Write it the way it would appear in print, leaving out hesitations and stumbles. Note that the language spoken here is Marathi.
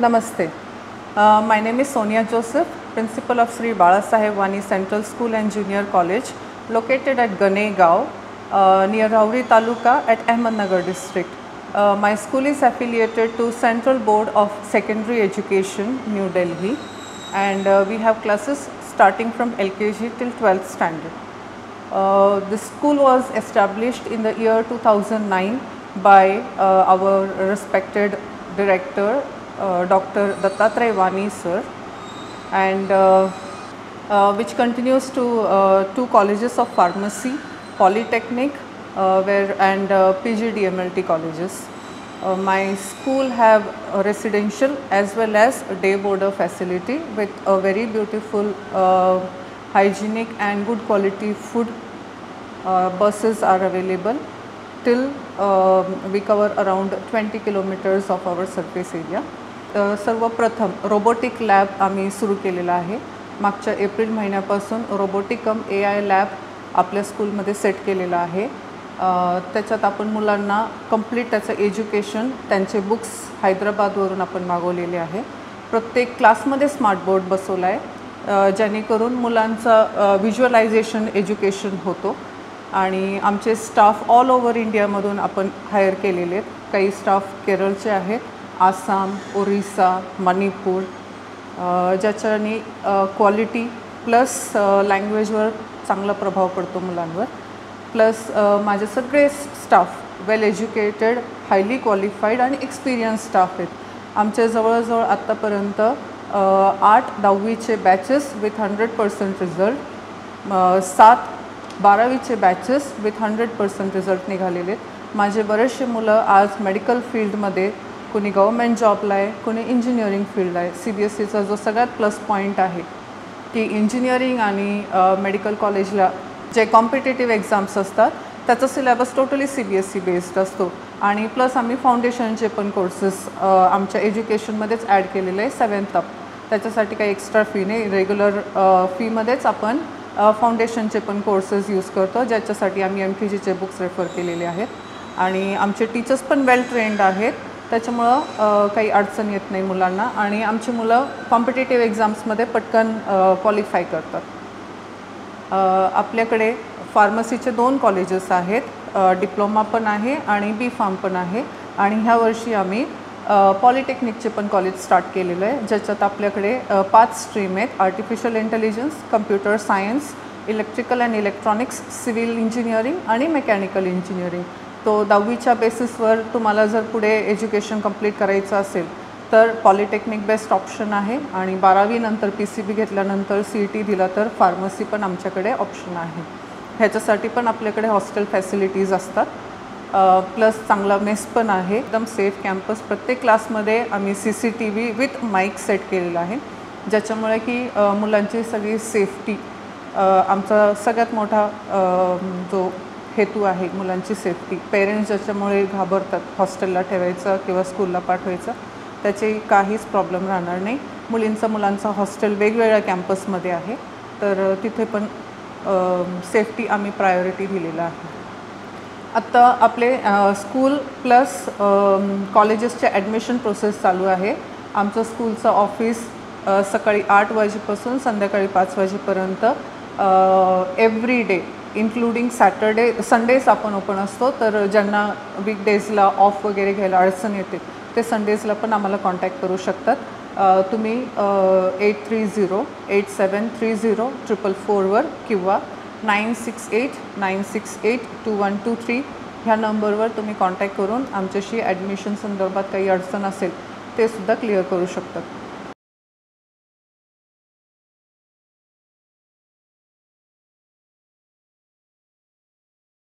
Namaste. My name is Sonia Joseph, Principal of Sri Balasaheb Wani Central School and Junior College, located at Ganegaon, near Rauri Taluka at Ahmednagar district. My school is affiliated to Central Board of Secondary Education, New Delhi, and we have classes starting from LKG till 12th standard. The school was established in the year 2009 by our respected director, Dr. Dattatreya Wani sir, and which continues to 2 colleges of pharmacy, polytechnic and PGDMLT colleges. My school have a residential as well as a day boarder facility with a very beautiful hygienic and good quality food. Buses are available till we cover around 20 kilometers of our surface area. सर्वप्रथम रोबोटिक लॅब आम्ही सुरू केलेला आहे. मागच्या एप्रिल महिन्यापासून रोबोटिक कम AI लॅब आपल्या स्कूलमध्ये सेट केलेला आहे. त्याच्यात आपण मुलांना कंप्लीट त्याचं एज्युकेशन, त्यांचे बुक्स हैदराबादवरून आपण मागवलेले आहे. प्रत्येक क्लासमध्ये स्मार्ट बोर्ड बसवला आहे, जेणेकरून मुलांचा व्हिज्युअलायझेशन एज्युकेशन होतो. आणि आमचे स्टाफ ऑल ओव्हर इंडियामधून आपण हायर केलेले आहेत. काही स्टाफ केरळचे आहेत, आसाम, ओरिसा, मणिपूर, ज्याच्याने क्वालिटी प्लस लँग्वेजवर चांगला प्रभाव पडतो मुलांवर. प्लस माझे सगळे staff well educated, highly qualified आणि एक्सपिरियन्स स्टाफ आहेत. आमचे जवळजवळ आत्तापर्यंत 8 10वीचे बॅचेस विथ 100% रिझल्ट, 7 12वीचे बॅचेस विथ 100% रिझल्ट निघालेले आहेत. माझे बरेचसे मुलं आज मेडिकल फील्डमध्ये, कोणी गव्हर्मेंट जॉबला आहे, कोणी इंजिनिअरिंग फील्डला आहे. CBSEचा जो सगळ्यात प्लस पॉईंट आहे की इंजिनिअरिंग आणि मेडिकल कॉलेजला जे कॉम्पिटेटिव्ह एक्झाम्स असतात त्याचा सिलेबस टोटली CBSE बेस्ड असतो. आणि प्लस आम्ही फाउंडेशनचे पण कोर्सेस आमच्या एज्युकेशनमध्येच ॲड केलेले आहे 7th अप. त्याच्यासाठी काही एक्स्ट्रा फी नाही, रेग्युलर फीमध्येच आपण फाउंडेशनचे पण कोर्सेस यूज करतो, ज्याच्यासाठी आम्ही MTGचे बुक्स रेफर केलेले आहेत. आणि आमचे टीचर्स पण वेल ट्रेंड आहेत, त्याच्यामुळं काही अडचण येत नाही मुलांना. आणि आमची मुलं कॉम्पिटेटिव्ह एक्झाम्समध्ये पटकन क्वालिफाय करतात. आपल्याकडे फार्मसीचे 2 कॉलेजेस आहेत, डिप्लोमा पण आहे आणि B.Pharm पण आहे. आणि ह्या वर्षी आम्ही पॉलिटेक्निकचे पण कॉलेज स्टार्ट केलेलं आहे, ज्याच्यात आपल्याकडे 5 स्ट्रीम आहेत: artificial intelligence, computer science, electrical and electronics, civil engineering आणि मेकॅनिकल इंजिनिअरिंग. तो 10वीच्या बेसिसवर तुम्हाला जर पुढे एज्युकेशन कंप्लीट करायचं असेल तर पॉलिटेक्निक बेस्ट ऑप्शन आहे. आणि 12वी नंतर PCB घेतल्यानंतर CET दिला तर फार्मसी पण आमच्याकडे ऑप्शन आहे. ह्याच्यासाठी पण आपल्याकडे हॉस्टेल फॅसिलिटीज असतात, प्लस चांगला मेस पण आहे. एकदम सेफ कॅम्पस. प्रत्येक क्लासमध्ये आम्ही CCTV विथ माईक सेट केलेला आहे, ज्याच्यामुळे की मुलांची सगळी सेफ्टी आमचा सगळ्यात मोठा जो हेतू आहे, मुलांची सेफ्टी. पेरेंट्स ज्याच्यामुळे घाबरतात हॉस्टेलला ठेवायचं किंवा स्कूलला पाठवायचं, त्याचे काहीच प्रॉब्लेम राहणार नाही. मुलांचा हॉस्टेल वेगवेगळ्या कॅम्पसमध्ये आहे, तर तिथे पण सेफ्टी आम्ही प्रायोरिटी दिलेला आहे. आत्ता आपले स्कूल प्लस कॉलेजेसचे ॲडमिशन प्रोसेस चालू आहे. आमचं स्कूलचं ऑफिस सकाळी 8 वाजेपासून संध्याकाळी 5 वाजेपर्यंत every day including Saturday Sundays आपण ओपन असतो. तर ज्यांना वीकडेजला ऑफ वगैरे घ्यायला अडचण येते ते संडेजला पण आम्हाला कॉन्टॅक्ट करू शकतात. तुम्ही 8308730444 किंवा 9689682123 ह्या नंबरवर तुम्ही कॉन्टॅक्ट करून आमच्याशी ॲडमिशन संदर्भात काही अडचण असेल ते सुद्धा क्लिअर करू शकतात.